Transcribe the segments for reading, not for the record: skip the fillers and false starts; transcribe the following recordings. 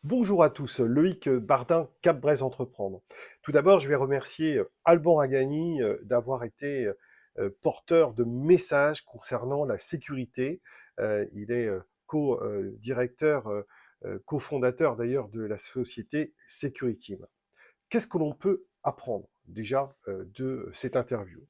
Bonjour à tous, Loïc Bardin, Cap-Breizh Entreprendre. Tout d'abord, je vais remercier Alban Ragani d'avoir été porteur de messages concernant la sécurité. Il est co-directeur, cofondateur d'ailleurs de la société Securiteam. Qu'est-ce que l'on peut apprendre déjà de cette interview?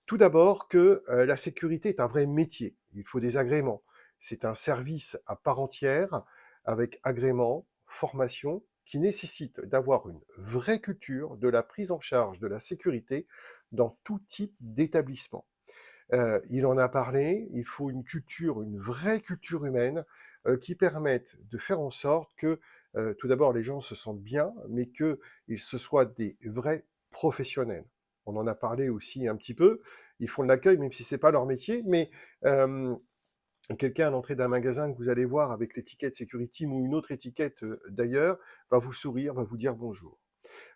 Tout d'abord que la sécurité est un vrai métier. Il faut des agréments. C'est un service à part entière avec agrément, formation, qui nécessite d'avoir une vraie culture de la prise en charge de la sécurité dans tout type d'établissement. Il en a parlé, il faut une culture, une vraie culture humaine qui permette de faire en sorte que tout d'abord les gens se sentent bien, mais qu'ils se soient des vrais professionnels. On en a parlé aussi un petit peu. Ils font de l'accueil, même si c'est pas leur métier, mais euh, quelqu'un à l'entrée d'un magasin que vous allez voir avec l'étiquette Security ou une autre étiquette d'ailleurs va vous sourire, va vous dire bonjour.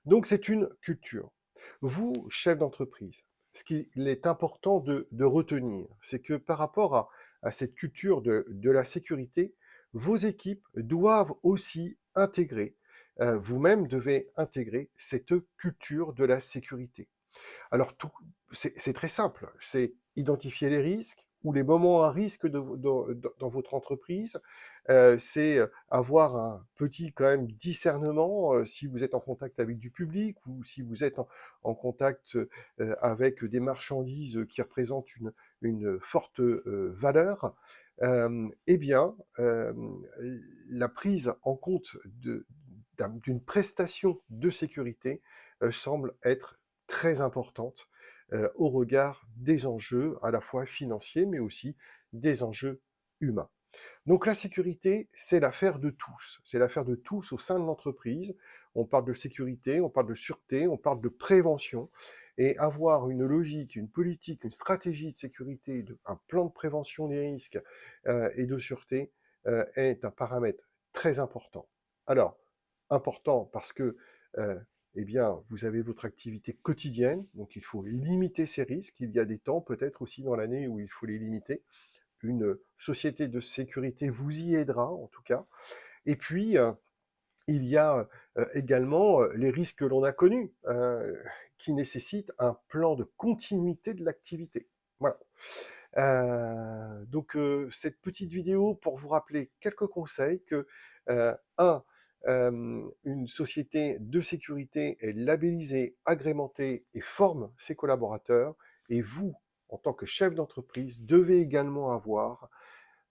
Donc c'est une culture. Vous, chef d'entreprise, ce qu'il est important de retenir, c'est que par rapport à cette culture de la sécurité, vos équipes doivent aussi intégrer, vous-même devez intégrer cette culture de la sécurité. Alors, c'est très simple. C'est identifier les risques ou les moments à risque dans votre entreprise. C'est avoir un petit quand même discernement si vous êtes en contact avec du public ou si vous êtes en contact avec des marchandises qui représentent une forte valeur. Eh bien, la prise en compte d'une prestation de sécurité semble être très importante au regard des enjeux à la fois financiers, mais aussi des enjeux humains. Donc la sécurité, c'est l'affaire de tous. C'est l'affaire de tous au sein de l'entreprise. On parle de sécurité, on parle de sûreté, on parle de prévention. Et avoir une logique, une politique, une stratégie de sécurité, un plan de prévention des risques et de sûreté est un paramètre très important. Alors, important parce que eh bien, vous avez votre activité quotidienne, donc il faut limiter ces risques. Il y a des temps peut-être aussi dans l'année où il faut les limiter. Une société de sécurité vous y aidera en tout cas. Et puis, il y a également les risques que l'on a connus, qui nécessitent un plan de continuité de l'activité. Voilà. Donc, cette petite vidéo pour vous rappeler quelques conseils que, un, une société de sécurité est labellisée, agrémentée et forme ses collaborateurs. Et vous, en tant que chef d'entreprise, devez également avoir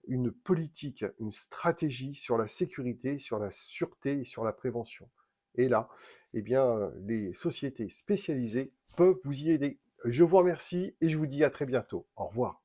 une politique, une stratégie sur la sécurité, sur la sûreté et sur la prévention. Et là, eh bien, les sociétés spécialisées peuvent vous y aider. Je vous remercie et je vous dis à très bientôt. Au revoir.